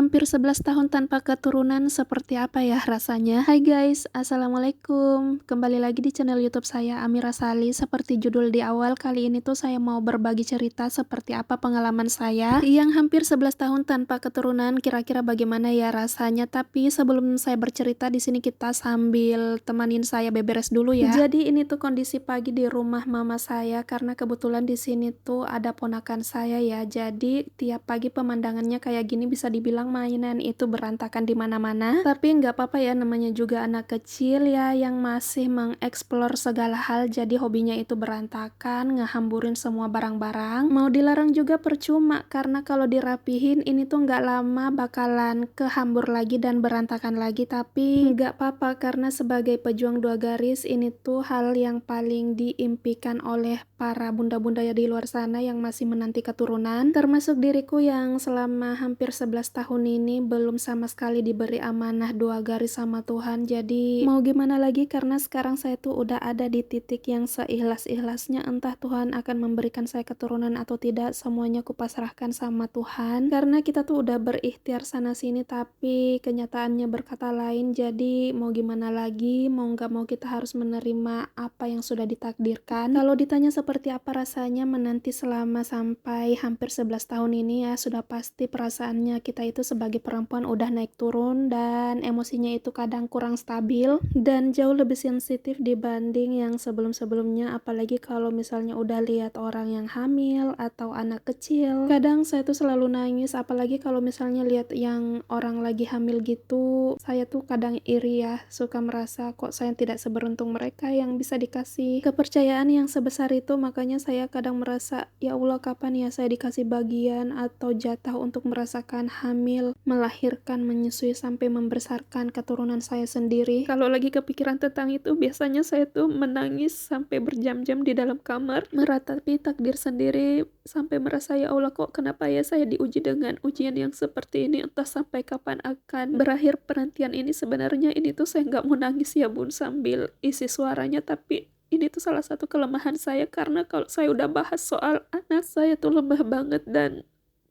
hampir 11 tahun tanpa keturunan seperti apa ya rasanya? Hai guys, assalamualaikum. Kembali lagi di channel YouTube saya Amira Sali. Seperti judul di awal, kali ini tuh saya mau berbagi cerita seperti apa pengalaman saya yang hampir 11 tahun tanpa keturunan. Kira-kira bagaimana ya rasanya? Tapi sebelum saya bercerita di sini kita sambil temanin saya beberes dulu ya. Jadi ini tuh kondisi pagi di rumah mama saya karena kebetulan di sini tuh ada ponakan saya ya. Jadi tiap pagi pemandangannya kayak gini, bisa dibilang mainan itu berantakan di mana-mana. Tapi nggak apa-apa ya, namanya juga anak kecil ya yang masih mengeksplor segala hal. Jadi hobinya itu berantakan, ngehamburin semua barang-barang. Mau dilarang juga percuma karena kalau dirapihin ini tuh nggak lama bakalan kehambur lagi dan berantakan lagi. Tapi nggak apa-apa karena sebagai pejuang dua garis ini tuh hal yang paling diimpikan oleh para bunda-bunda ya di luar sana yang masih menanti keturunan, termasuk diriku yang selama hampir 11 tahun ini belum sama sekali diberi amanah dua garis sama Tuhan. Jadi mau gimana lagi, karena sekarang saya tuh udah ada di titik yang seikhlas-ikhlasnya. Entah Tuhan akan memberikan saya keturunan atau tidak, semuanya kupasrahkan sama Tuhan. Karena kita tuh udah berikhtiar sana sini tapi kenyataannya berkata lain. Jadi mau gimana lagi, mau nggak mau kita harus menerima apa yang sudah ditakdirkan. Kalau ditanya seperti apa rasanya menanti selama sampai hampir 11 tahun ini ya, sudah pasti perasaannya kita itu sebagai perempuan udah naik turun dan emosinya itu kadang kurang stabil dan jauh lebih sensitif dibanding yang sebelum-sebelumnya. Apalagi kalau misalnya udah lihat orang yang hamil atau anak kecil, kadang saya tuh selalu nangis. Apalagi kalau misalnya lihat yang orang lagi hamil gitu, saya tuh kadang iri ya, suka merasa kok saya tidak seberuntung mereka yang bisa dikasih kepercayaan yang sebesar itu. Makanya saya kadang merasa, ya Allah, kapan ya saya dikasih bagian atau jatah untuk merasakan hamil, melahirkan, menyusui sampai membesarkan keturunan saya sendiri. Kalau lagi kepikiran tentang itu, biasanya saya tuh menangis sampai berjam-jam di dalam kamar, meratapi takdir sendiri sampai merasa, ya Allah, kok kenapa ya saya diuji dengan ujian yang seperti ini, entah sampai kapan akan berakhir penantian ini. Sebenarnya ini tuh saya nggak mau nangis ya bun sambil isi suaranya, tapi ini tuh salah satu kelemahan saya karena kalau saya udah bahas soal anak, saya tuh lemah banget dan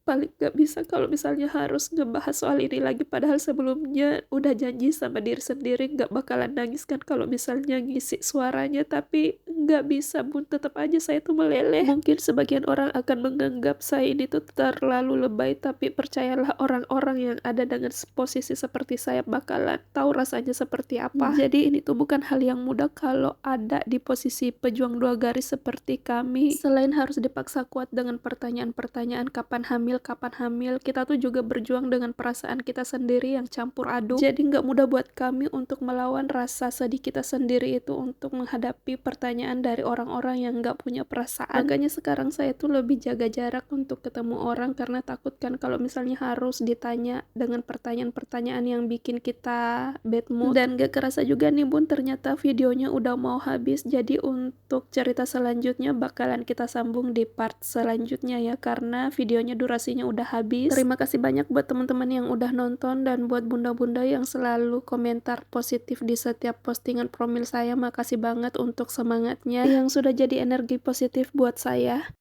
paling gak bisa kalau misalnya harus ngebahas soal ini lagi. Padahal sebelumnya udah janji sama diri sendiri gak bakalan nangis kan kalau misalnya ngisi suaranya, tapi gak bisa bun, tetap aja saya tuh meleleh. Mungkin sebagian orang akan menganggap saya ini tuh terlalu lebay, tapi percayalah orang-orang yang ada dengan posisi seperti saya bakalan tahu rasanya seperti apa. Jadi ini tuh bukan hal yang mudah kalau ada di posisi pejuang dua garis seperti kami. Selain harus dipaksa kuat dengan pertanyaan-pertanyaan kapan hamil, kita tuh juga berjuang dengan perasaan kita sendiri yang campur aduk. Jadi nggak mudah buat kami untuk melawan rasa sedih kita sendiri itu untuk menghadapi pertanyaan dari orang-orang yang nggak punya perasaan. Makanya sekarang saya tuh lebih jaga jarak untuk ketemu orang karena takut kan kalau misalnya harus ditanya dengan pertanyaan-pertanyaan yang bikin kita bad mood. Dan gak kerasa juga nih bun, ternyata videonya udah mau habis. Jadi untuk cerita selanjutnya bakalan kita sambung di part selanjutnya ya, karena videonya durasinya udah habis. Terima kasih banyak buat teman-teman yang udah nonton dan buat bunda-bunda yang selalu komentar positif di setiap postingan profil saya. Makasih banget untuk semangatnya yang sudah jadi energi positif buat saya.